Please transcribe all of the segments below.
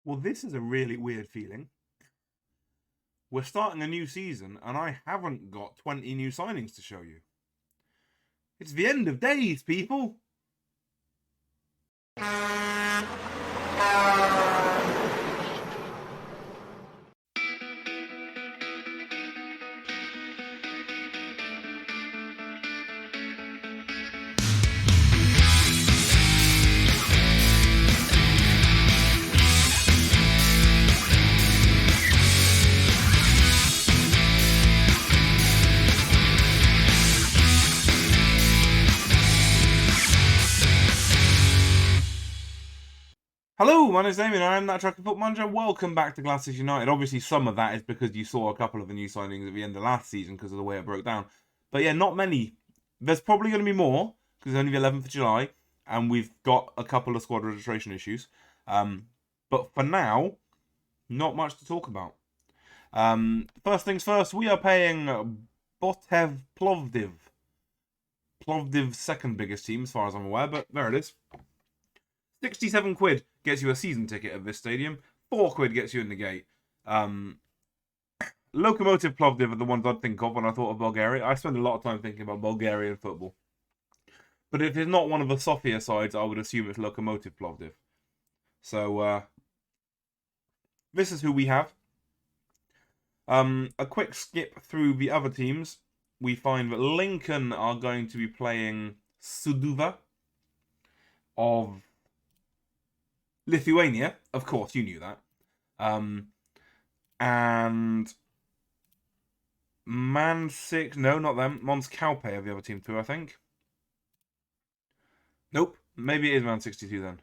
Well, this is a really weird feeling. We're starting a new season, and I haven't got 20 new signings to show you. It's the end of days, people! Hello, my name's Damien, I am that Trucker Foot Manager. Welcome back to Glasses United. Obviously, some of that is because you saw a couple of the new signings at the end of last season because of the way it broke down. But yeah, not many. There's probably going to be more because it's only the 11th of July and we've got a couple of squad registration issues. But for now, not much to talk about. First things first, we are paying Botev Plovdiv. Plovdiv's second biggest team, as far as I'm aware, but there it is. 67 quid gets you a season ticket at this stadium. 4 quid gets you in the gate. Lokomotiv Plovdiv are the ones I'd think of when I thought of Bulgaria. I spend a lot of time thinking about Bulgarian football. But if it's not one of the Sofia sides, I would assume it's Lokomotiv Plovdiv. So, this is who we have. A quick skip through the other teams. We find that Lincoln are going to be playing Suduva of Lithuania. Of course, you knew that. And Man 6, no, not them. Mons Calpe are the other team too, I think. Nope, maybe it is Man 62 then.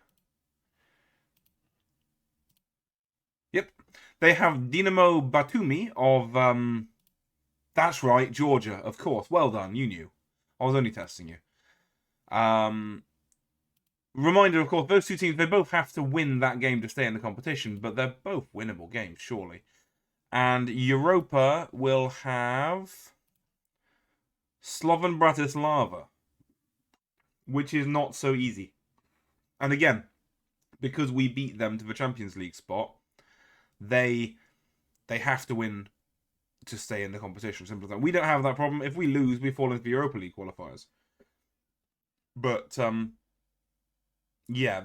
Yep, they have Dinamo Batumi of, that's right, Georgia, of course. Well done, you knew. I was only testing you. Reminder, of course, those two teams, they both have to win that game to stay in the competition, but they're both winnable games, surely. And Europa will have Slovan Bratislava, which is not so easy. And again, because we beat them to the Champions League spot, they have to win to stay in the competition. Simple as that. We don't have that problem. If we lose, we fall into the Europa League qualifiers. But, yeah,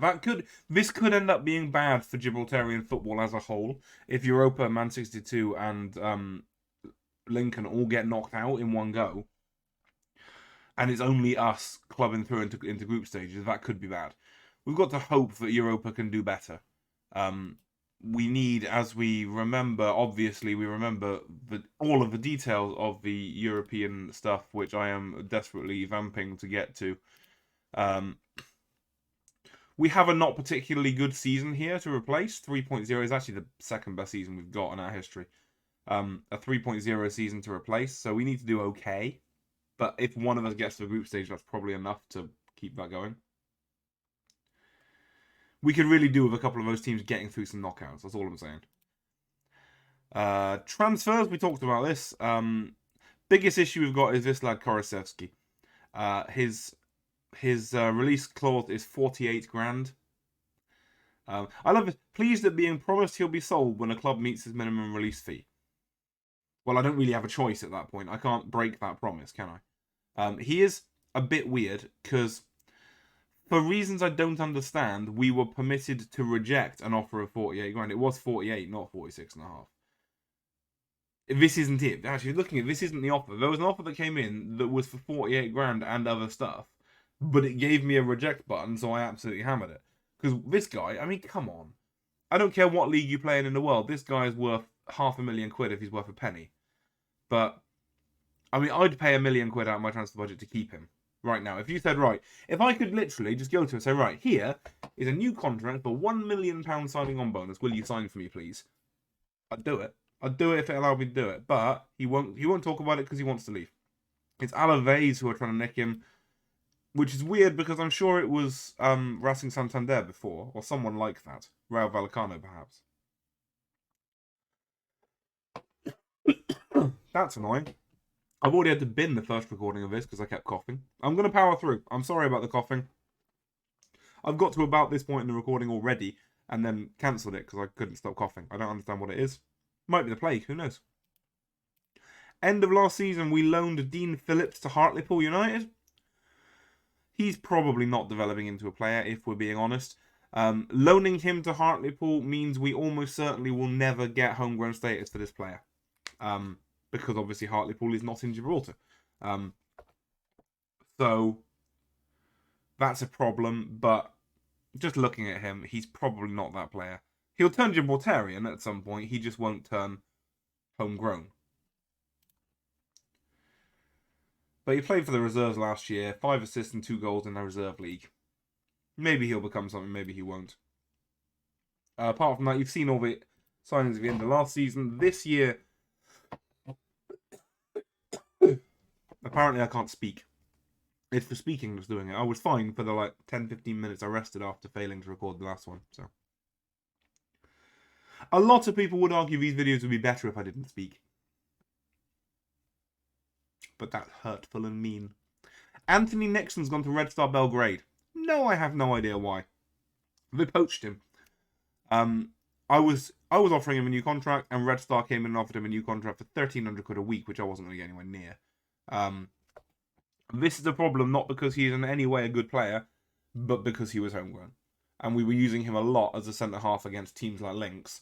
this could end up being bad for Gibraltarian football as a whole if Europa, Man 62 and Lincoln all get knocked out in one go. And it's only us clubbing through into group stages. That could be bad. We've got to hope that Europa can do better. We need, as we remember, obviously, we remember all of the details of the European stuff, which I am desperately vamping to get to. We have a not particularly good season here to replace. 3.0 is actually the second best season we've got in our history. A 3.0 season to replace, so we need to do okay. But if one of us gets to the group stage, that's probably enough to keep that going. We could really do with a couple of those teams getting through some knockouts. That's all I'm saying. Transfers, we talked about this. Biggest issue we've got is this lad Korosevsky. His release clause is 48 grand. I love it. Pleased at being promised he'll be sold when a club meets his minimum release fee. Well, I don't really have a choice at that point. I can't break that promise, can I? He is a bit weird because, for reasons I don't understand, we were permitted to reject an offer of 48 grand. It was 48, not 46 and a half. This isn't it. Actually, looking at this isn't the offer. There was an offer that came in that was for 48 grand and other stuff. But it gave me a reject button, so I absolutely hammered it. Because this guy, I mean, come on. I don't care what league you play in the world. This guy is worth £500,000 if he's worth a penny. But, I mean, I'd pay £1 million out of my transfer budget to keep him right now. If you said, right, if I could literally just go to him and say, right, here is a new contract for £1 million signing on bonus. Will you sign for me, please? I'd do it. I'd do it if it allowed me to do it. But he won't talk about it because he wants to leave. It's Alaves who are trying to nick him. Which is weird because I'm sure it was Racing Santander before, or someone like that. Rayo Vallecano, perhaps. That's annoying. I've already had to bin the first recording of this because I kept coughing. I'm going to power through. I'm sorry about the coughing. I've got to about this point in the recording already, and then cancelled it because I couldn't stop coughing. I don't understand what it is. Might be the plague, who knows? End of last season, we loaned Dean Phillips to Hartlepool United. He's probably not developing into a player, if we're being honest. Loaning him to Hartlepool means we almost certainly will never get homegrown status for this player. Because obviously Hartlepool is not in Gibraltar. So that's a problem, but just looking at him, he's probably not that player. He'll turn Gibraltarian at some point, he just won't turn homegrown. But he played for the reserves last year, 5 assists and 2 goals in the reserve league. Maybe he'll become something, maybe he won't. Apart from that, you've seen all the signings at the end of last season. This year, apparently I can't speak. It's for speaking that's doing it. I was fine for the 10-15 minutes I rested after failing to record the last one. So, a lot of people would argue these videos would be better if I didn't speak. But that's hurtful and mean. Anthony Nixon's gone to Red Star Belgrade. No, I have no idea why. They poached him. I was offering him a new contract, and Red Star came in and offered him a new contract for £1,300 a week, which I wasn't going to get anywhere near. This is a problem not because he's in any way a good player, but because he was homegrown. And we were using him a lot as a centre-half against teams like Lynx,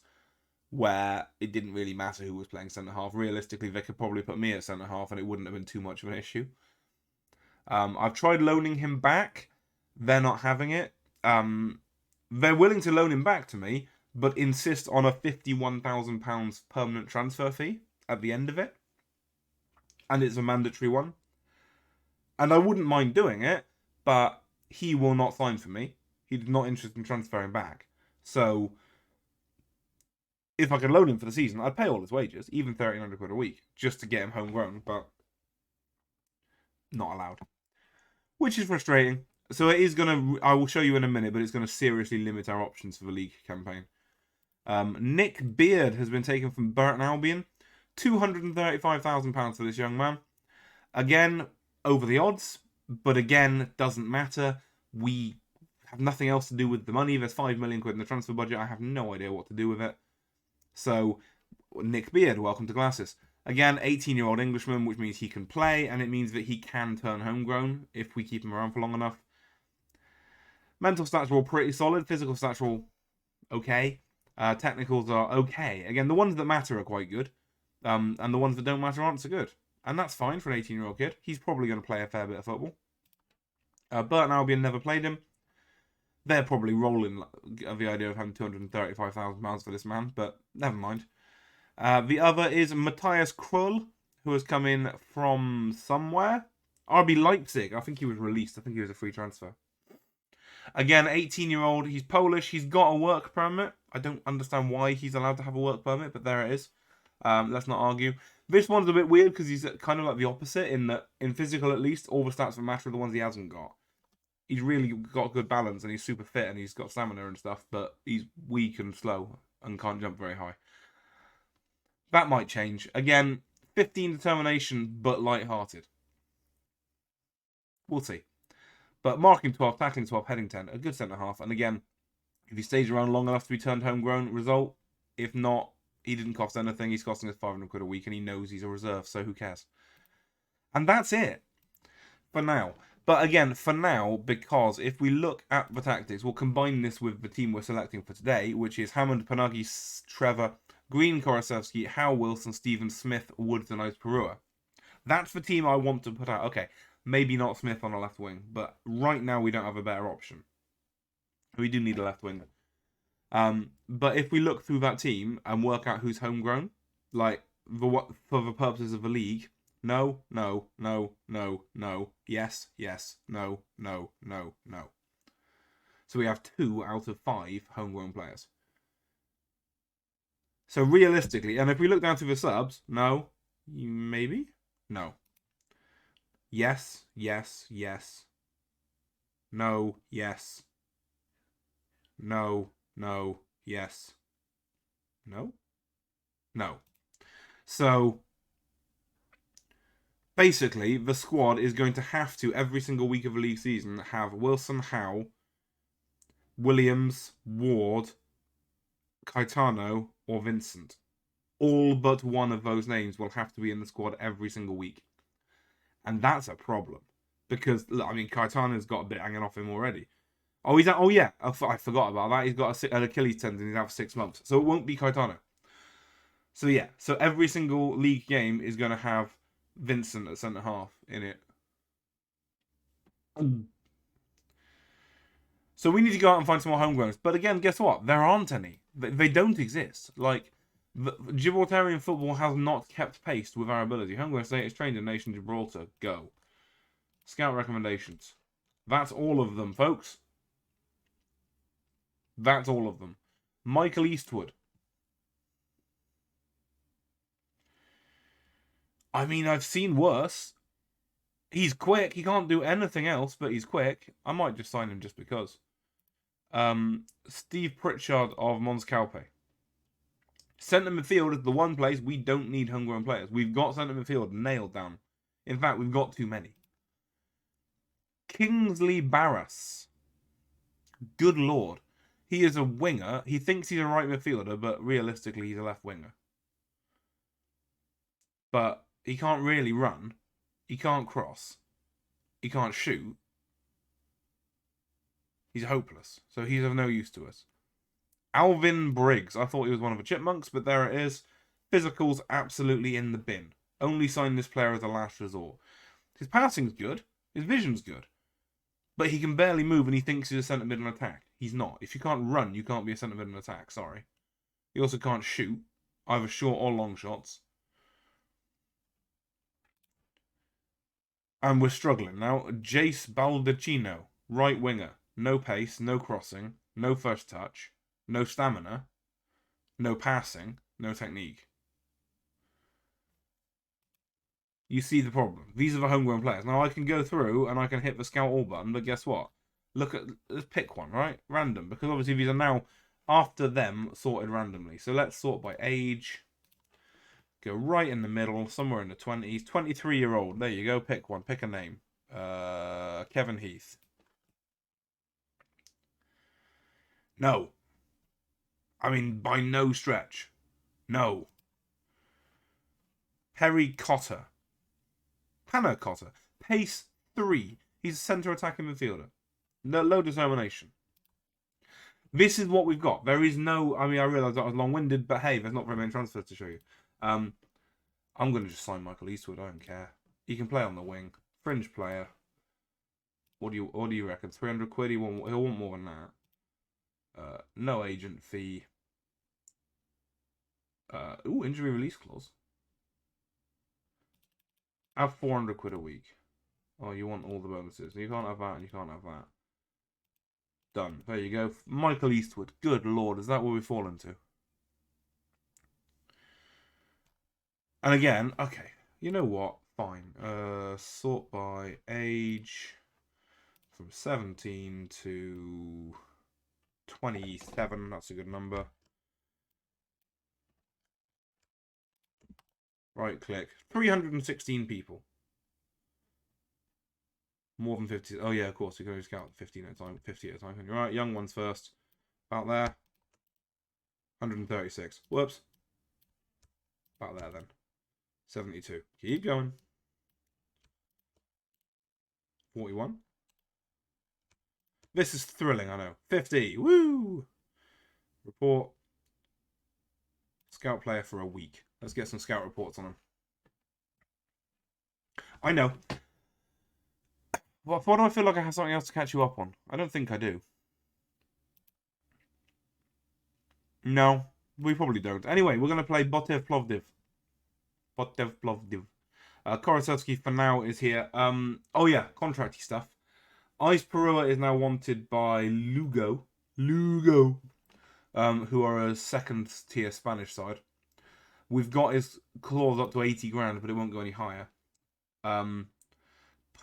where it didn't really matter who was playing centre-half. Realistically, they could probably put me at centre-half and it wouldn't have been too much of an issue. I've tried loaning him back. They're not having it. They're willing to loan him back to me, but insist on a £51,000 permanent transfer fee at the end of it. And it's a mandatory one. And I wouldn't mind doing it, but he will not sign for me. He's not interested in transferring back. So, if I could loan him for the season, I'd pay all his wages, even £1,300 a week, just to get him homegrown, but not allowed. Which is frustrating. So it is going to, I will show you in a minute, but it's going to seriously limit our options for the league campaign. Nick Beard has been taken from Burton Albion. £235,000 for this young man. Again, over the odds, but again, doesn't matter. We have nothing else to do with the money. There's £5 million in the transfer budget. I have no idea what to do with it. So, Nick Beard, welcome to Glasses. Again, 18-year-old Englishman, which means he can play, and it means that he can turn homegrown if we keep him around for long enough. Mental stats are all pretty solid. Physical stats are all okay. Technicals are okay. Again, the ones that matter are quite good. And the ones that don't matter aren't so good. And that's fine for an 18-year-old kid. He's probably going to play a fair bit of football. Burton Albion never played him. They're probably rolling at the idea of having £235,000 for this man, but never mind. The other is Matthias Krull, who has come in from somewhere. RB Leipzig. I think he was released. I think he was a free transfer. Again, 18-year-old. He's Polish. He's got a work permit. I don't understand why he's allowed to have a work permit, but there it is. Let's not argue. This one's a bit weird because he's kind of like the opposite in that, in physical at least, all the stats that matter are the ones he hasn't got. He's really got good balance and he's super fit and he's got stamina and stuff, but he's weak and slow and can't jump very high. That might change. Again, 15 determination, but light-hearted. We'll see. But marking 12, tackling 12, heading 10, a good centre-half. And again, if he stays around long enough to be turned homegrown, result. If not, he didn't cost anything. He's costing us £500 a week and he knows he's a reserve, so who cares? And that's it. For now. But again, for now, because if we look at the tactics, we'll combine this with the team we're selecting for today, which is Hammond, Panagi, Trevor, Green, Korosevsky, Howe, Wilson, Stephen, Smith, Woods, and Perua. That's the team I want to put out. Okay, maybe not Smith on a left wing, but right now we don't have a better option. We do need a left wing. But if we look through that team and work out who's homegrown, like for the purposes of the league, no, no, no, no, no, yes, yes, no, no, no, no. So we have 2 out of 5 homegrown players. So realistically, and if we look down through the subs, no, maybe, no. Yes, yes, yes. No, yes. No, no, yes. No? No. So, basically, the squad is going to have to, every single week of the league season, have Wilson, Howe, Williams, Ward, Caetano, or Vincent. All but one of those names will have to be in the squad every single week. And that's a problem. Because, I mean, Caetano's got a bit hanging off him already. Oh, he's out. Oh, yeah. I forgot about that. He's got an Achilles tendon. He's out for 6 months. So it won't be Caetano. So, yeah. So every single league game is going to have Vincent at centre half in it. So we need to go out and find some more homegrowns. But again, guess what? There aren't any. They don't exist. Like, Gibraltarian football has not kept pace with our ability. Homegrown state is trained in nation Gibraltar. Go. Scout recommendations. That's all of them, folks. That's all of them. Michael Eastwood. I mean, I've seen worse. He's quick. He can't do anything else, but he's quick. I might just sign him just because. Steve Pritchard of Mons Calpe. Centre midfield is the one place we don't need homegrown players. We've got centre midfield nailed down. In fact, we've got too many. Kingsley Barras. Good lord. He is a winger. He thinks he's a right midfielder, but realistically he's a left winger. But he can't really run. He can't cross. He can't shoot. He's hopeless. So he's of no use to us. Alvin Briggs. I thought he was one of the chipmunks, but there it is. Physical's absolutely in the bin. Only sign this player as a last resort. His passing's good. His vision's good. But he can barely move and he thinks he's a centre mid and attack. He's not. If you can't run, you can't be a centre mid and attack. Sorry. He also can't shoot. Either short or long shots. And we're struggling. Now, Jace Baldacchino. Right winger. No pace, no crossing, no first touch, no stamina, no passing, no technique. You see the problem. These are the homegrown players. Now I can go through and I can hit the scout all button, but guess what? Let's pick one, right? Random, because obviously these are now after them sorted randomly. So let's sort by age. Go right in the middle, somewhere in the 20s. 23-year-old. There you go. Pick one. Pick a name. Kevin Heath. No. I mean, by no stretch. No. Perry Cotter. Panna Cotter. Pace 3. He's a centre attacking midfielder. No, low determination. This is what we've got. There is no... I mean, I realise that was long-winded, but hey, there's not very many transfers to show you. I'm going to just sign Michael Eastwood. I don't care. He can play on the wing. Fringe player. What do you reckon? 300 quid? He'll want more than that. No agent fee. Injury release clause. Have 400 quid a week. Oh, you want all the bonuses. You can't have that and you can't have that. Done. There you go. Michael Eastwood. Good lord, is that what we've fallen to? And again, okay. You know what? Fine. Sort by age from 17 to 27. That's a good number. Right click. 316 people. More than 50. Oh, yeah, of course. You can only count 15 at a time. 50 at a time. Right, young ones first. About there. 136. Whoops. About there, then. 72. Keep going. 41. This is thrilling, I know. 50. Woo! Report. Scout player for a week. Let's get some scout reports on him. I know. Why do I feel like I have something else to catch you up on? I don't think I do. No, we probably don't. Anyway, we're going to play Botev Plovdiv. Botev Plovdiv. Korosevsky for now is here. Oh yeah, contracty stuff. Ice Perua is now wanted by Lugo. Who are a second tier Spanish side. We've got his clause up to 80 grand, but it won't go any higher.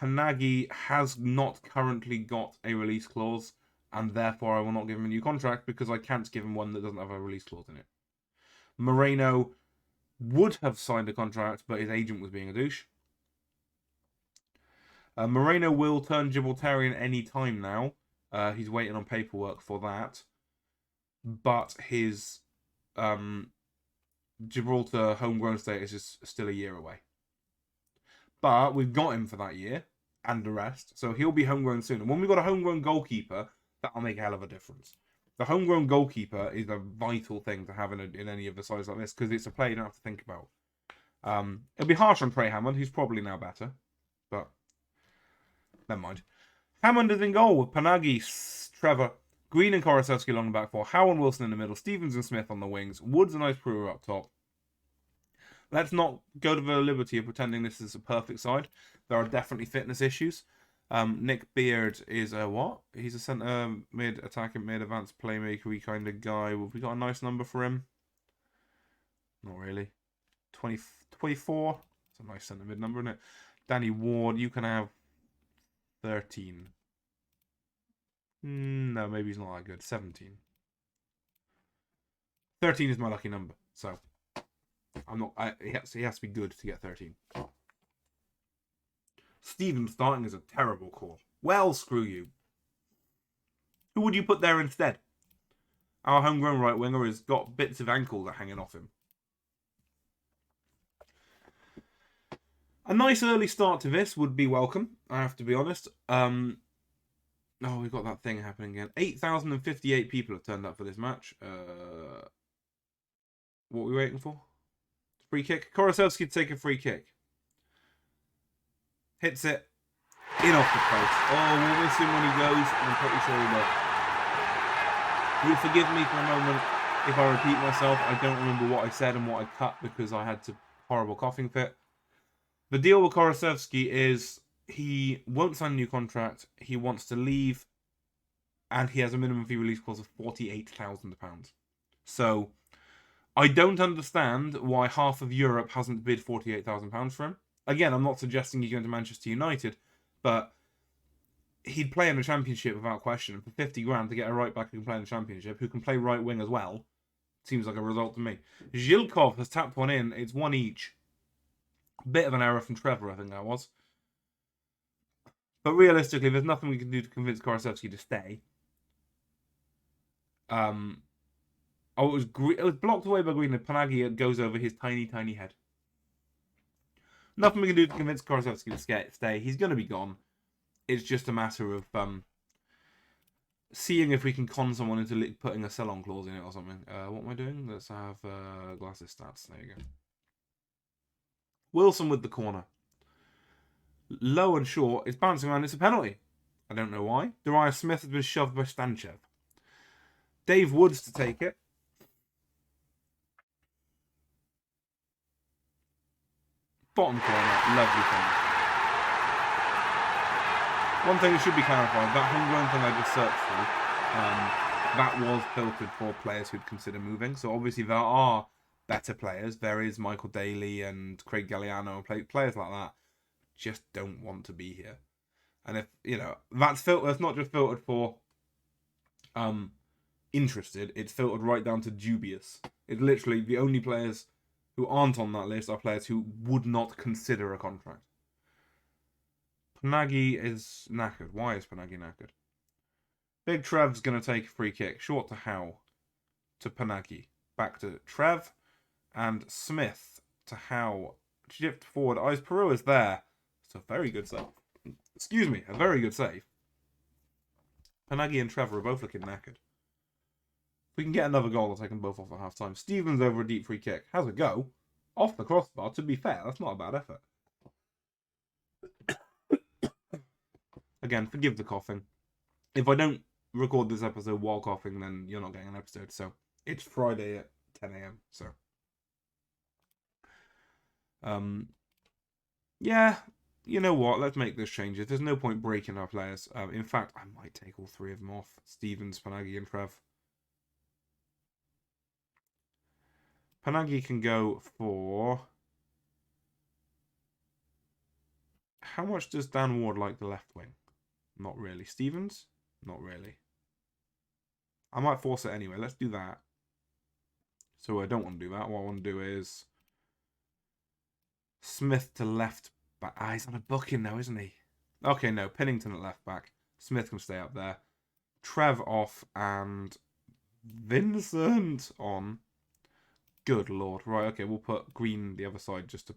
Panagi has not currently got a release clause, and therefore I will not give him a new contract because I can't give him one that doesn't have a release clause in it. Moreno would have signed a contract, but his agent was being a douche. Moreno will turn Gibraltarian any time now. He's waiting on paperwork for that. But his Gibraltar homegrown status is still a year away. But we've got him for that year and the rest, so he'll be homegrown soon. And when we've got a homegrown goalkeeper, that'll make a hell of a difference. The homegrown goalkeeper is a vital thing to have in any of the sides like this, because it's a player you don't have to think about. It'll be harsh on Trey Hammond, who's probably now better, but never mind. Hammond is in goal with Panagi, Trevor, Green and Korosevsky along the back four, Howe and Wilson in the middle, Stevens and Smith on the wings, Woods and Ice-Brewer up top. Let's not go to the liberty of pretending this is a perfect side. There are definitely fitness issues. Nick Beard is a what? He's a centre mid attacking mid advanced playmaker kind of guy. Have we got a nice number for him? Not really. 24. It's a nice centre mid number, isn't it? Danny Ward, you can have 13. No, maybe he's not that good. 17. 13 is my lucky number, so I'm not. He has to be good to get 13. Stephen starting is a terrible call. Well, screw you. Who would you put there instead? Our homegrown right winger has got bits of ankle that hanging off him. A nice early start to this would be welcome, I have to be honest. Oh, we've got that thing happening again. 8,058 people have turned up for this match. What are we waiting for? Free kick. Korosevsky to take a free kick. Hits it. In off the post. Oh, we'll miss him when he goes. I'm pretty sure he will. You'll forgive me for a moment if I repeat myself. I don't remember what I said and what I cut because I had a horrible coughing fit. The deal with Korosevsky is he won't sign a new contract. He wants to leave. And he has a minimum fee release clause of £48,000. So I don't understand why half of Europe hasn't bid £48,000 for him. Again, I'm not suggesting he's going to Manchester United, but he'd play in the Championship without question. And for 50 grand to get a right back who can play in the Championship, who can play right wing as well, seems like a result to me. Zhilkov has tapped one in. It's one each. Bit of an error from Trevor, I think that was. But realistically, there's nothing we can do to convince Korosevsky to stay. Oh, it was blocked away by Green, and Panagi goes over his tiny, tiny head. Nothing we can do to convince Korosevsky to stay. He's going to be gone. It's just a matter of seeing if we can con someone into putting a sell-on clause in it or something. What am I doing? Let's have glasses stats. There you go. Wilson with the corner. Low and short. It's bouncing around. It's a penalty. I don't know why. Darius Smith has been shoved by Stanchev. Dave Woods to take it. Bottom corner, lovely thing. One thing that should be clarified, that homegrown thing I just searched through, that was filtered for players who'd consider moving. So obviously there are better players. There is Michael Daly and Craig Galliano and players like that just don't want to be here. And if, that's not just filtered for interested, it's filtered right down to dubious. It's literally the only players who aren't on that list are players who would not consider a contract. Panagi is knackered. Why is Panagi knackered? Big Trev's going to take a free kick. Short to Howe. To Panagi. Back to Trev. And Smith to Howe. Shift forward. Ice-Brewer is there. It's a very good save. Excuse me. A very good save. Panagi and Trevor are both looking knackered. If we can get another goal, I'll take them both off at half-time. Stevens over a deep free kick. How's it go? Off the crossbar. To be fair, that's not a bad effort. Again, forgive the coughing. If I don't record this episode while coughing, then you're not getting an episode. So, it's Friday at 10 a.m. So, yeah, you know what? Let's make this changes. There's no point breaking our players. In fact, I might take all three of them off. Stevens, Panagi, and Trev. Panagi can go for... How much does Dan Ward like the left wing? Not really. Stevens? Not really. I might force it anyway. Let's do that. So I don't want to do that. What I want to do is... Smith to left back. Ah, he's on a booking now, isn't he? Okay, no. Pennington at left back. Smith can stay up there. Trev off and Vincent on. Good lord. Right, okay, we'll put green the other side just to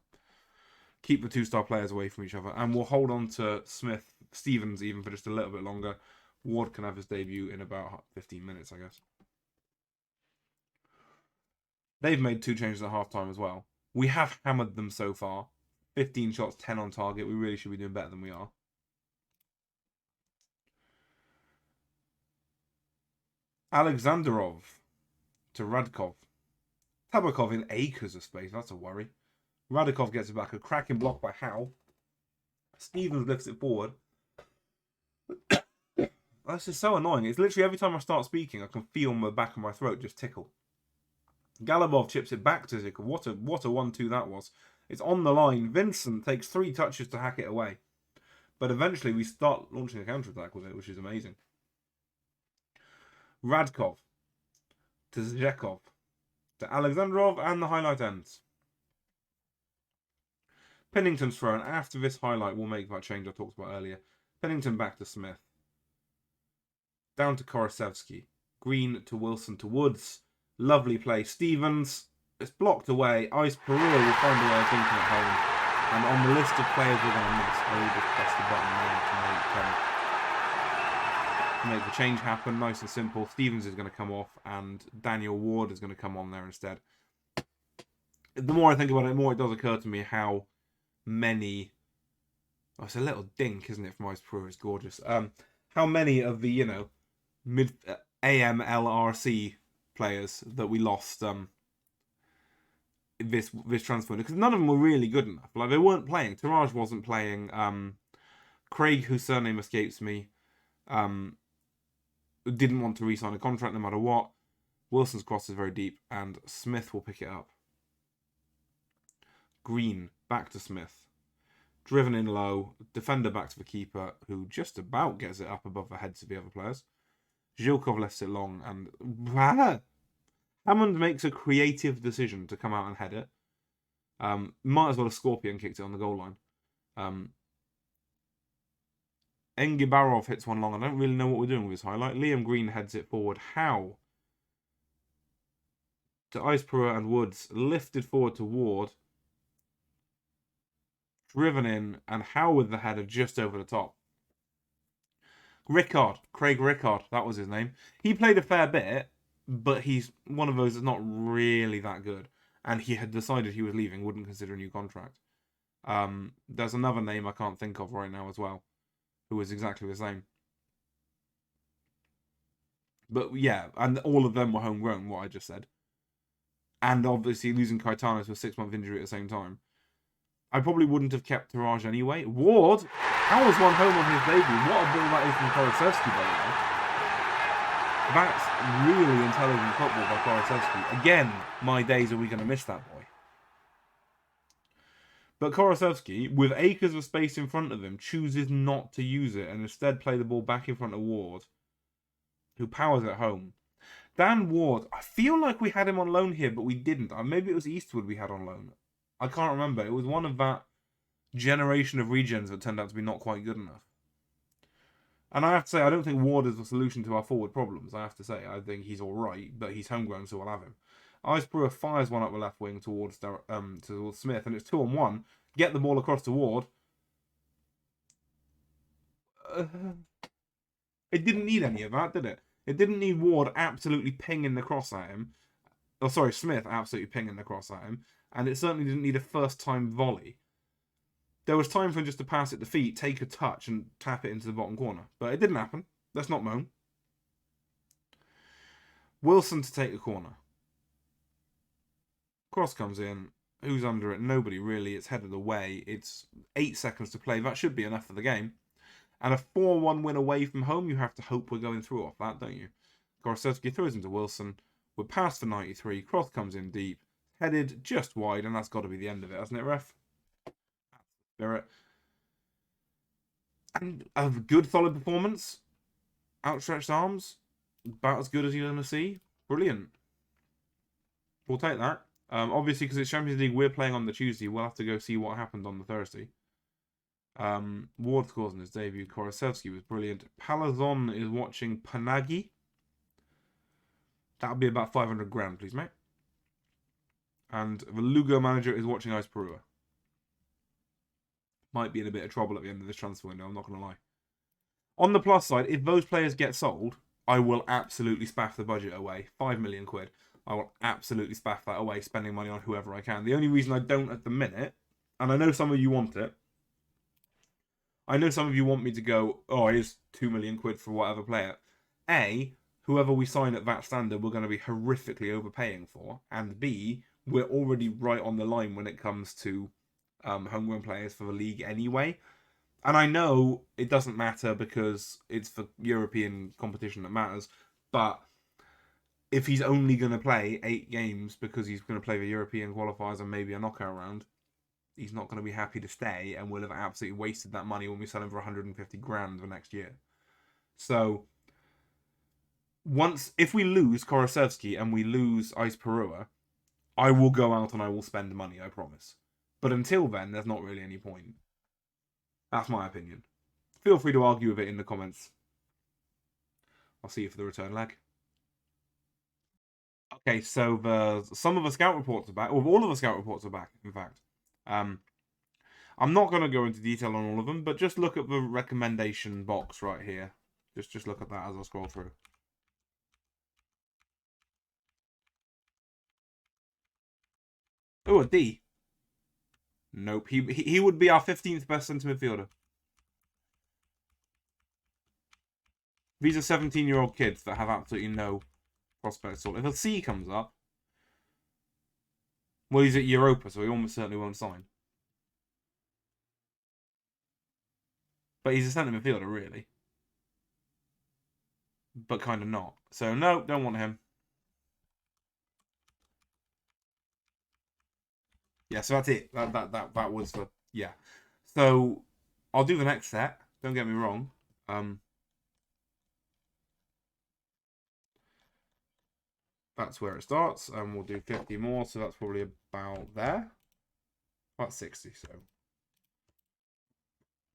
keep the 2-star players away from each other. And we'll hold on to Stevens even for just a little bit longer. Ward can have his debut in about 15 minutes, I guess. They've made 2 changes at halftime as well. We have hammered them so far. 15 shots, 10 on target. We really should be doing better than we are. Alexandrov to Radkov. Tabakov in acres of space. That's a worry. Radikov gets it back. A cracking block by Howe. Stevens lifts it forward. This is so annoying. It's literally every time I start speaking, I can feel my back of my throat just tickle. Galabov chips it back to Zik. What a 1-2 that was. It's on the line. Vincent takes 3 touches to hack it away. But eventually we start launching a counter-attack with it, which is amazing. Radkov to Zhekov to Alexandrov, and the highlight ends. Pennington's thrown. After this highlight, we'll make that change I talked about earlier. Pennington back to Smith. Down to Korosevsky. Green to Wilson to Woods. Lovely play. Stevens. It's blocked away. Ice Pereira will find a way of thinking at home. And on the list of players we're going to miss, I will just press the button now to make the change happen. Nice and simple. Stevens is going to come off and Daniel Ward is going to come on there instead. The more I think about it, the more it does occur to me how many... Oh, it's a little dink, isn't it, from Ice Pereira? It's gorgeous. How many of the, mid AMLRC players that we lost this transfer, because none of them were really good enough. Like, they weren't playing. Taraj wasn't playing. Craig, whose surname escapes me, didn't want to re-sign a contract no matter what. Wilson's cross is very deep, and Smith will pick it up. Green back to Smith. Driven in low, defender back to the keeper, who just about gets it up above the heads of the other players. Zhilkov left it long, and Hammond makes a creative decision to come out and head it. Might as well have Scorpion kicked it on the goal line. Engibarov hits one long. I don't really know what we're doing with this highlight. Liam Green heads it forward. How? To Ice Pereira and Woods. Lifted forward to Ward. Driven in, and Howe with the header just over the top. Craig Rickard, that was his name. He played a fair bit, but he's one of those that's not really that good. And he had decided he was leaving, wouldn't consider a new contract. There's another name I can't think of right now as well, who was exactly the same. But yeah, and all of them were homegrown, what I just said. And obviously losing Caetano to a 6-month injury at the same time. I probably wouldn't have kept Taraj anyway. Ward, how was one home on his debut? What a ball that is from Korosevsky, by the way. That's really intelligent football by Korosevsky. Again, my days, are we going to miss that boy? But Korosevsky, with acres of space in front of him, chooses not to use it and instead play the ball back in front of Ward, who powers it home. Dan Ward, I feel like we had him on loan here, but we didn't. Maybe it was Eastwood we had on loan. I can't remember. It was one of that generation of regens that turned out to be not quite good enough. And I have to say, I don't think Ward is the solution to our forward problems. I have to say, I think he's all right, but he's homegrown, so we'll have him. Ice Brewer fires one up the left wing towards Smith, and it's 2-on-1. Get the ball across to Ward. It didn't need any of that, did it? It didn't need Ward absolutely pinging the cross at him. Oh, sorry, Smith absolutely pinging the cross at him. And it certainly didn't need a first-time volley. There was time for him just to pass it to feet, take a touch, and tap it into the bottom corner. But it didn't happen. Let's not moan. Wilson to take the corner. Cross comes in. Who's under it? Nobody, really. It's headed away. It's 8 seconds to play. That should be enough for the game. And a 4-1 win away from home, you have to hope we're going through off that, don't you? Korosevsky throws into Wilson. We're past for 93. Cross comes in deep. Headed just wide, and that's got to be the end of it, hasn't it, ref? Spirit. And a good, solid performance. Outstretched arms. About as good as you're going to see. Brilliant. We'll take that. Obviously, because it's Champions League, we're playing on the Tuesday. We'll have to go see what happened on the Thursday. Ward scores in his debut. Korosevsky was brilliant. Palazon is watching Panagi. That'll be about 500 grand, please, mate. And the Lugo manager is watching Ice Perua. Might be in a bit of trouble at the end of this transfer window, I'm not going to lie. On the plus side, if those players get sold, I will absolutely spaff the budget away. 5 million quid. I will absolutely spaff that away, spending money on whoever I can. The only reason I don't at the minute, and I know some of you want it, I know some of you want me to go, oh, here's 2 million quid for whatever player. A, whoever we sign at that standard, we're going to be horrifically overpaying for. And B, we're already right on the line when it comes to homegrown players for the league anyway. And I know it doesn't matter because it's the European competition that matters. But if he's only going to play 8 games because he's going to play the European qualifiers and maybe a knockout round, he's not going to be happy to stay and will have absolutely wasted that money when we sell him for 150 grand the next year. So, if we lose Korosevsky and we lose Ice Perua, I will go out and I will spend money, I promise. But until then, there's not really any point. That's my opinion. Feel free to argue with it in the comments. I'll see you for the return leg. Okay, so some of the scout reports are back, or all of the scout reports are back, in fact. I'm not going to go into detail on all of them, but just look at the recommendation box right here. Just look at that as I scroll through. Oh, a D. Nope, he would be our 15th best centre midfielder. These are 17-year-old kids that have absolutely no prospects at all. If a C comes up, well, he's at Europa, so he almost certainly won't sign. But he's a centre midfielder, really. But kind of not. So, no, don't want him. Yeah, so that's it. That was the... Yeah. So, I'll do the next set. Don't get me wrong. That's where it starts. And we'll do 50 more. So, that's probably about there. About 60, so...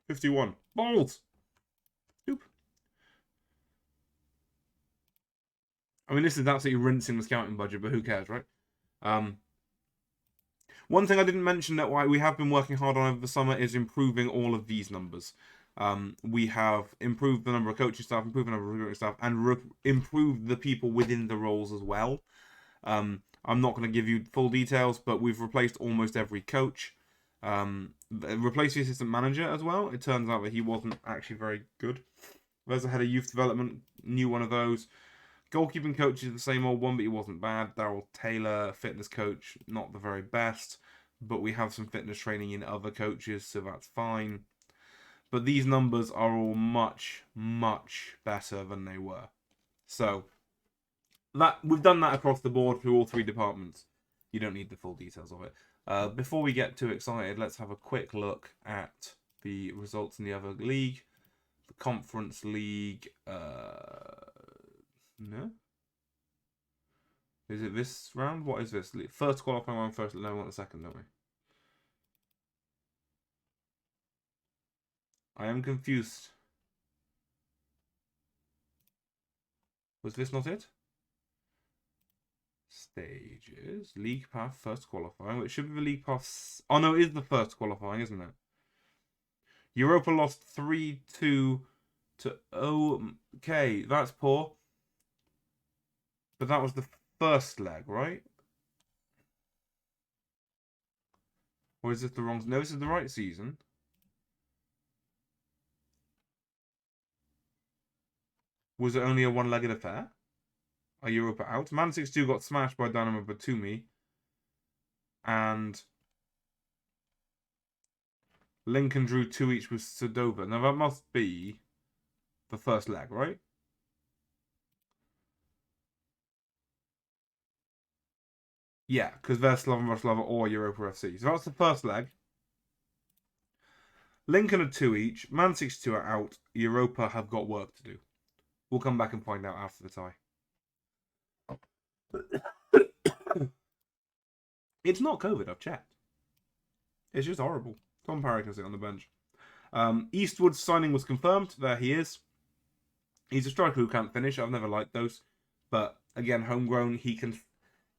51. Balls! Oop. I mean, this is absolutely rinsing the scouting budget, but who cares, right? One thing I didn't mention that we have been working hard on over the summer is improving all of these numbers. We have improved the number of coaching staff, improved the number of recruiting staff, and improved the people within the roles as well. I'm not going to give you full details, but we've replaced almost every coach. Replaced the assistant manager as well. It turns out that he wasn't actually very good. There's a head of youth development, new one of those. Goalkeeping coach is the same old one, but he wasn't bad. Daryl Taylor, fitness coach, not the very best. But we have some fitness training in other coaches, so that's fine. But these numbers are all much, much better than they were. So, we've done that across the board through all 3 departments. You don't need the full details of it. Before we get too excited, let's have a quick look at the results in the other league. The Conference League... No? Is it this round? What is this? First qualifying round first, no, we want the second, don't we? I am confused. Was this not it? Stages. League path, first qualifying. It should be the league path. Oh no, it is the first qualifying, isn't it? Europa lost 3-2 to... Okay, that's poor. But that was the first leg, right? Or is this the wrong... No, this is the right season. Was it only a one-legged affair? Are Europa out? Man 6-2 got smashed by Dynamo Batumi. And Lincoln drew 2 each with Sedova. Now that must be the first leg, right? Yeah, because they're Slovan Bratislava or Europa FC. So that's the first leg. Lincoln are 2 each. Man 6-2 are out. Europa have got work to do. We'll come back and find out after the tie. It's not COVID, I've checked. It's just horrible. Tom Parry can sit on the bench. Eastwood's signing was confirmed. There he is. He's a striker who can't finish. I've never liked those. But again, homegrown, he can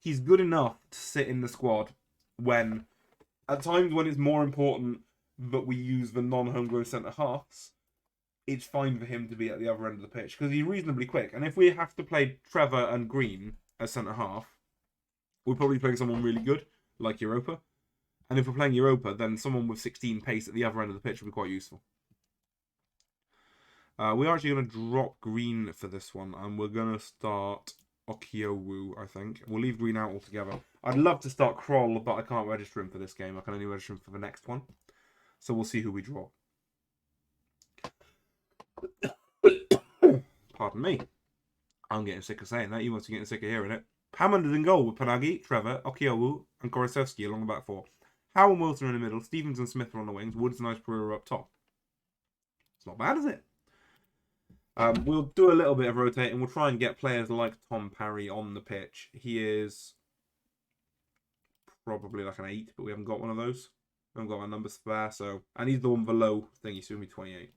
he's good enough to sit in the squad when, at times when it's more important that we use the non-homegrown centre-halves, it's fine for him to be at the other end of the pitch because he's reasonably quick. And if we have to play Trevor and Green as centre-half, we're probably playing someone really good, like Europa. And if we're playing Europa, then someone with 16 pace at the other end of the pitch would be quite useful. We are actually going to drop Green for this one, and we're going to start Okiowu, I think. We'll leave Green out altogether. I'd love to start Kroll, but I can't register him for this game. I can only register him for the next one. So we'll see who we drop. Pardon me. I'm getting sick of saying that. You must be getting sick of hearing it. Hammond is in goal with Panagi, Trevor, Okiowu, and Korosevsky along the back four. Howe and Wilson in the middle. Stevens and Smith are on the wings. Woods and Ice-Pereira up top. It's not bad, is it? We'll do a little bit of rotating. We'll try and get players like Tom Parry on the pitch. He is probably like an 8, but we haven't got one of those. We haven't got our numbers there, so... And he's the one below thingy, so he'll be 28.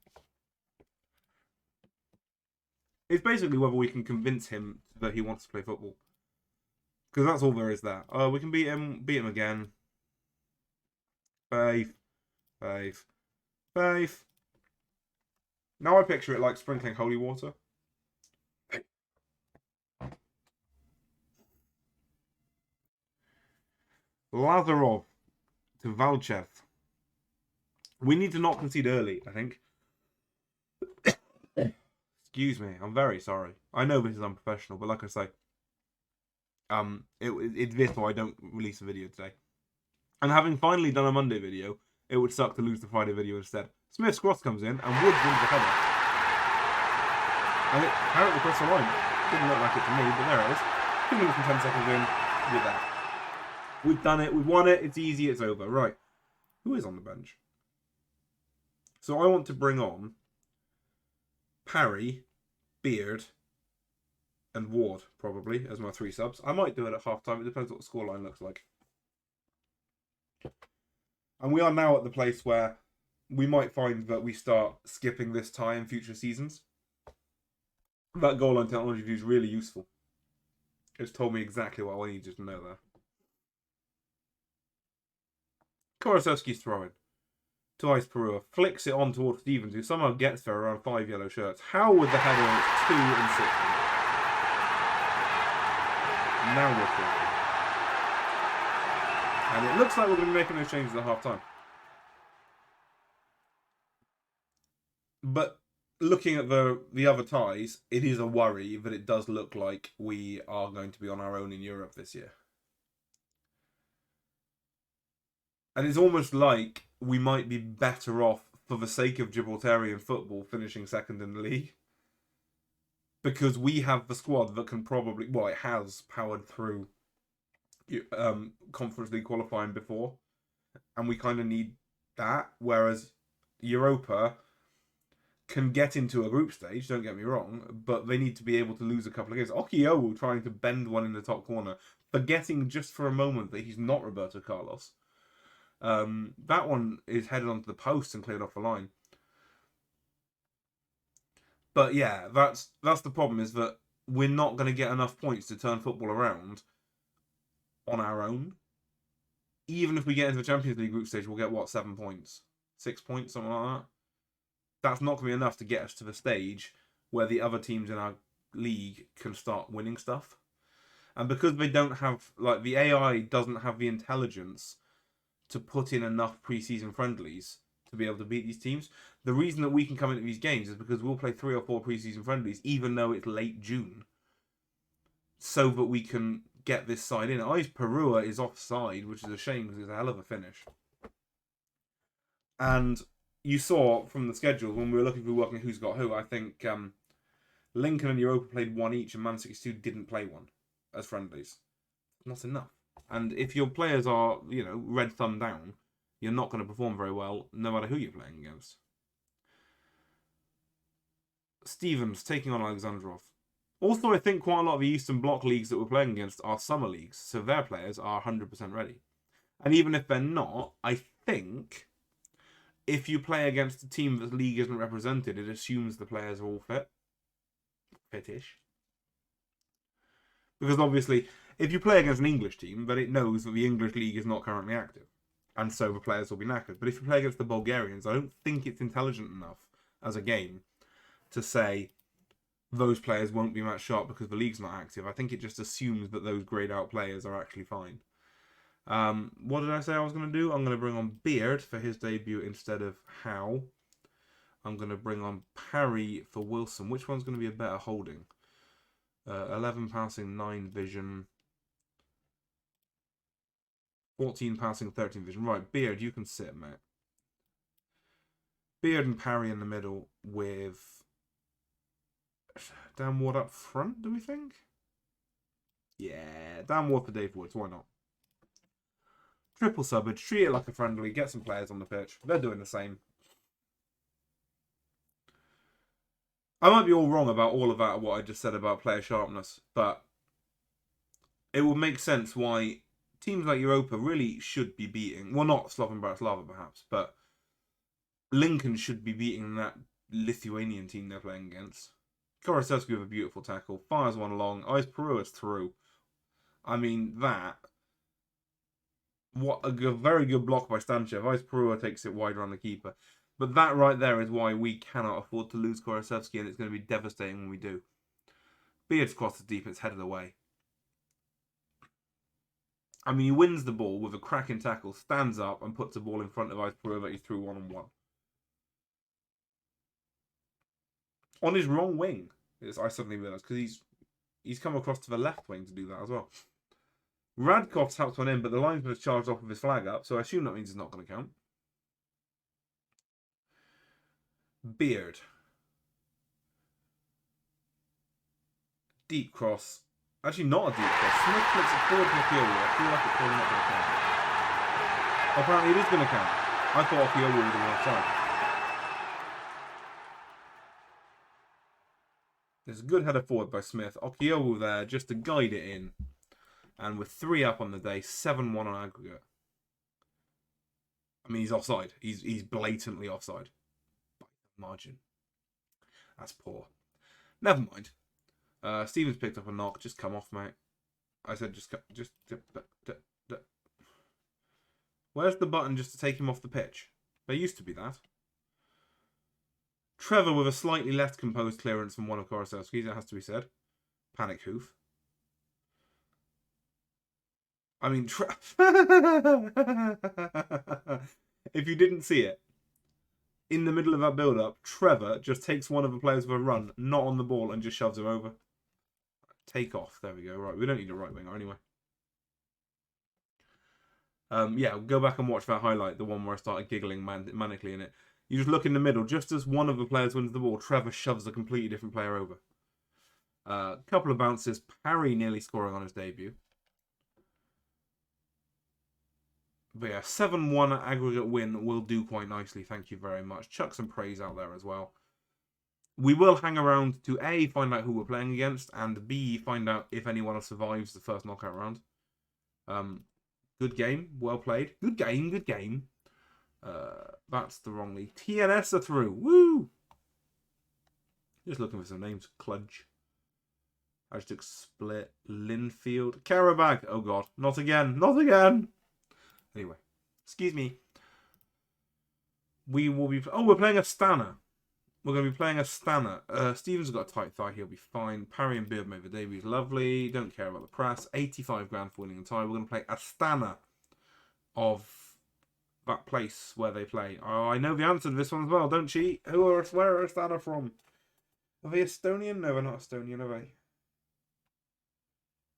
It's basically whether we can convince him that he wants to play football. Because that's all there is there. We can beat him again. Faith. Now I picture it like sprinkling holy water. Lazarov to Valchev. We need to not concede early, I think. Excuse me, I'm very sorry. I know this is unprofessional, but like I say, it's this why I don't release a video today. And having finally done a Monday video, it would suck to lose the Friday video instead. Smith's cross comes in, and Woods wins the header. And it apparently crossed the line. Didn't look like it to me, but there it is. 2 minutes and 10 seconds in, we're there. We've done it, we've won it, it's easy, it's over. Right. Who is on the bench? So I want to bring on Parry, Beard, and Ward, probably, as my 3 subs. I might do it at half-time, it depends what the scoreline looks like. And we are now at the place where we might find that we start skipping this tie in future seasons. That goal line technology view is really useful. It's told me exactly what I needed to know there. Korosevsky's throwing to Ice-Pereira. Flicks it on towards Stevens, who somehow gets there around 5 yellow shirts. How would the header at 2 and 6? Now we're talking. And it looks like we're going to be making those changes at half-time. But looking at the other ties, it is a worry that it does look like we are going to be on our own in Europe this year. And it's almost like we might be better off, for the sake of Gibraltarian football, finishing second in the league. Because we have the squad that can probably... Well, it has powered through Conference League qualifying before. And we kind of need that. Whereas Europa can get into a group stage, don't get me wrong, but they need to be able to lose a couple of games. Okiowu trying to bend one in the top corner, forgetting just for a moment that he's not Roberto Carlos. That one is headed onto the post and cleared off the line. But yeah, that's the problem, is that we're not going to get enough points to turn football around on our own. Even if we get into the Champions League group stage, we'll get, what, 7 points? 6 points, something like that? That's not going to be enough to get us to the stage where the other teams in our league can start winning stuff. And because they don't have, like, the AI doesn't have the intelligence to put in enough pre-season friendlies to be able to beat these teams. The reason that we can come into these games is because we'll play 3 or 4 pre-season friendlies, even though it's late June, so that we can get this side in. Ice-Pereira is offside, which is a shame because it's a hell of a finish. And you saw from the schedule, when we were looking for working who's got who, I think Lincoln and Europa played 1 each, and Man 62 didn't play 1 as friendlies. Not enough. And if your players are, red thumb down, you're not going to perform very well, no matter who you're playing against. Stevens taking on Alexandrov. Also, I think quite a lot of the Eastern Bloc leagues that we're playing against are summer leagues, so their players are 100% ready. And even if they're not, I think if you play against a team that the league isn't represented, it assumes the players are all fit. Fitish. Because obviously, If you play against an English team, then it knows that the English league is not currently active. And so the players will be knackered. But if you play against the Bulgarians, I don't think it's intelligent enough as a game to say those players won't be match sharp because the league's not active. I think it just assumes that those grayed out players are actually fine. What did I say I was going to do? I'm going to bring on Beard for his debut instead of Howe. I'm going to bring on Parry for Wilson. Which one's going to be a better holding? 11 passing, 9 vision. 14 passing, 13 vision. Right, Beard, you can sit, mate. Beard and Parry in the middle with Dan Ward up front, do we think? Yeah, Dan Ward for Dave Woods, why not? Triple subbage, treat it like a friendly, get some players on the pitch. They're doing the same. I might be all wrong about all of that, what I just said about player sharpness, but it will make sense why teams like Europa really should be beating, well, not Slovan Bratislava perhaps, but Lincoln should be beating that Lithuanian team they're playing against. Korosevsky with a beautiful tackle, fires one along, Ice Perua's through. I mean, that. What a very good block by Stanchev. Ice Perua takes it wide around the keeper. But that right there is why we cannot afford to lose Korosevsky, and it's going to be devastating when we do. Beard's crossed the deep, it's headed away. I mean, he wins the ball with a cracking tackle, stands up and puts the ball in front of Ice Perua that he threw one-on-one. On his wrong wing, I suddenly realised, because he's come across to the left wing to do that as well. Radkov taps one in, but the linesman has charged off with his flag up, so I assume that means it's not going to count. Beard. Deep cross. Actually, not a deep cross. Smith flicks it forward to Akiowu. I feel like it's probably not going to count. Apparently, it is going to count. I thought Akiowu was the offside. There's a good header forward by Smith. Akiowu there just to guide it in. And with 3 up on the day, 7-1 on aggregate. I mean, he's offside. He's blatantly offside. By margin. That's poor. Never mind. Stevens picked up a knock. Just come off, mate. I said just. Where's the button just to take him off the pitch? There used to be that. Trevor with a slightly less composed clearance from one of Korosevsky's, it has to be said. Panic hoof. I mean, if you didn't see it, in the middle of that build-up, Trevor just takes one of the players for a run, not on the ball, and just shoves him over. Take off. There we go. Right, we don't need a right winger anyway. Yeah, go back and watch that highlight, the one where I started giggling manically in it. You just look in the middle, just as one of the players wins the ball, Trevor shoves a completely different player over. Couple of bounces, Parry nearly scoring on his debut. But yeah, 7-1 aggregate win will do quite nicely. Thank you very much. Chuck some praise out there as well. We will hang around to A, find out who we're playing against, and B, find out if anyone else survives the first knockout round. Good game. Well played. Good game. Good game. That's the wrong league. TNS are through. Woo! Just looking for some names. Kludge. Hashtag split. Linfield. Karabag. Oh god. Not again. Not again. Anyway, excuse me. We will be... Oh, we're playing a Stanner. We're going to be playing a Stanner. Stevens has got a tight thigh. He'll be fine. Parry and Beard made the debut. Lovely. Don't care about the press. 85 grand for winning the tie. We're going to play a Stanner of that place where they play. Oh, I know the answer to this one as well. Don't cheat. Where are Stanner from? Are they Estonian? No, they're not Estonian, are they?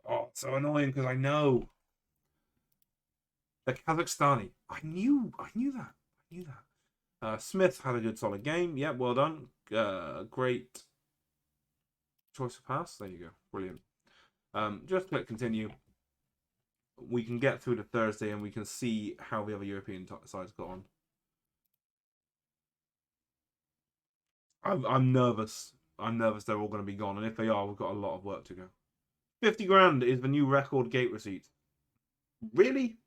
Oh, it's so annoying because I know. They're Kazakhstani. I knew that. Smith had a good solid game. Yep, well done. Great choice of pass. There you go. Brilliant. Just click continue. We can get through to Thursday and we can see how the other European sides got on. I'm nervous. I'm nervous they're all going to be gone. And if they are, we've got a lot of work to go. 50 grand is the new record gate receipt. Really?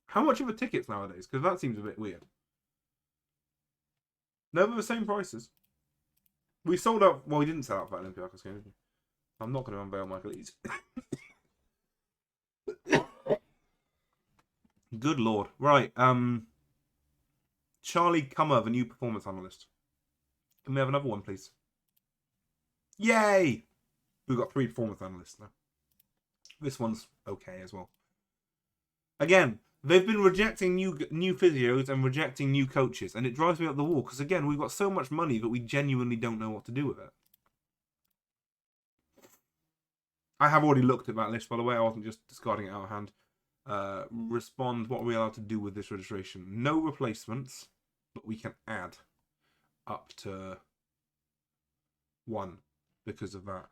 How much are the tickets nowadays? Because that seems a bit weird. No, they're the same prices. We sold out... Well, we didn't sell out for that Olympiacos game, did we? I'm not going to unveil Michael Eads. Good lord. Right. Charlie Cummer, the new performance analyst. Can we have another one, please? Yay! We've got 3 performance analysts now. This one's okay as well. Again, they've been rejecting new physios and rejecting new coaches, and it drives me up the wall because, again, we've got so much money that we genuinely don't know what to do with it. I have already looked at that list, by the way. I wasn't just discarding it out of hand. Respond, what are we allowed to do with this registration? No replacements, but we can add up to 1 because of that.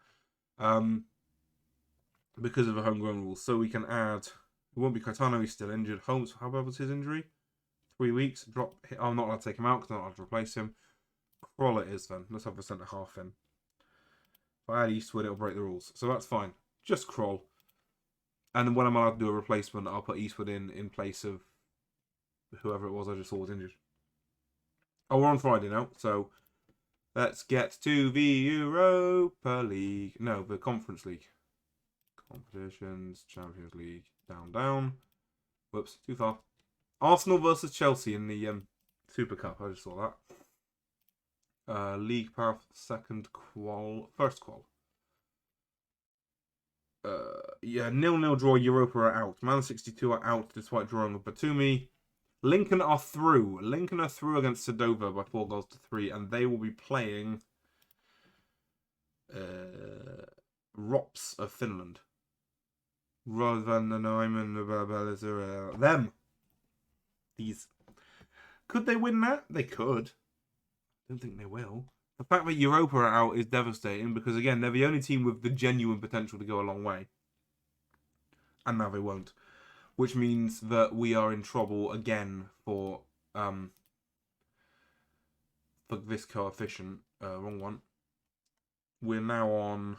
Because of the homegrown rules. So we can add, it won't be Caetano, he's still injured. Holmes, how bad was his injury? 3 weeks. Drop. I'm not allowed to take him out because I'm not allowed to replace him. Kroll it is then. Let's have the centre half in. If I add Eastwood, it'll break the rules. So that's fine. Just Kroll. And when I'm allowed to do a replacement, I'll put Eastwood in place of whoever it was I just saw was injured. Oh, we're on Friday now, so let's get to the Europa League. No, the Conference League. Competitions, Champions League, down. Whoops, too far. Arsenal versus Chelsea in the Super Cup. I just saw that. League path, first qual. Yeah, 0-0 draw. Europa are out. Man 62 are out despite drawing with Batumi. Lincoln are through. Lincoln are through against Sedova by 4-3, and they will be playing Rops of Finland. Rather than them. These. Could they win that? They could. I don't think they will. The fact that Europa are out is devastating because, again, they're the only team with the genuine potential to go a long way. And now they won't. Which means that we are in trouble again for this coefficient. Wrong one. We're now on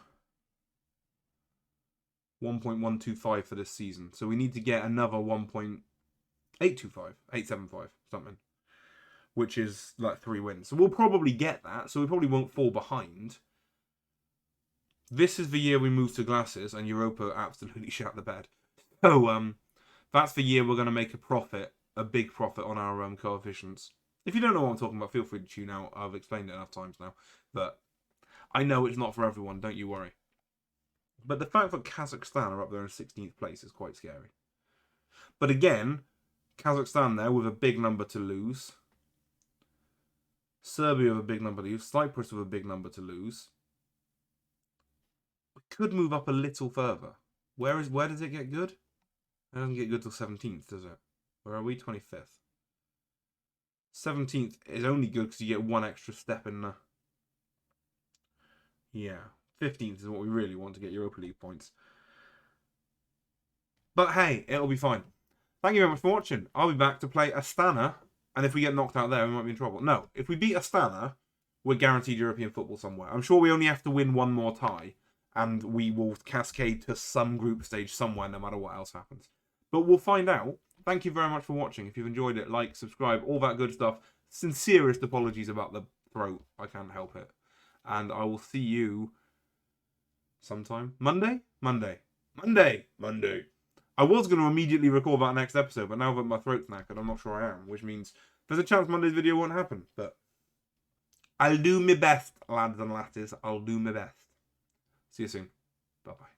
1.125 for this season. So we need to get another 1.825, 875, something. Which is like 3 wins. So we'll probably get that. So we probably won't fall behind. This is the year we move to glasses and Europa absolutely shut the bed. So that's the year we're going to make a profit, a big profit on our coefficients. If you don't know what I'm talking about, feel free to tune out. I've explained it enough times now. But I know it's not for everyone, don't you worry. But the fact that Kazakhstan are up there in 16th place is quite scary. But again, Kazakhstan there with a big number to lose. Serbia with a big number to lose. Cyprus with a big number to lose. We could move up a little further. Where does it get good? It doesn't get good till 17th, does it? Where are we? 25th. 17th is only good because you get 1 extra step in the... Yeah. 15th is what we really want to get Europa League points. But hey, it'll be fine. Thank you very much for watching. I'll be back to play Astana. And if we get knocked out there, we might be in trouble. No, if we beat Astana, we're guaranteed European football somewhere. I'm sure we only have to win 1 more tie. And we will cascade to some group stage somewhere, no matter what else happens. But we'll find out. Thank you very much for watching. If you've enjoyed it, like, subscribe, all that good stuff. Sincerest apologies about the throat. I can't help it. And I will see you sometime. Monday. I was going to immediately record that next episode, but now that my throat's knackered, I'm not sure I am. Which means there's a chance Monday's video won't happen. But I'll do my best, lads and lasses. I'll do my best. See you soon. Bye-bye.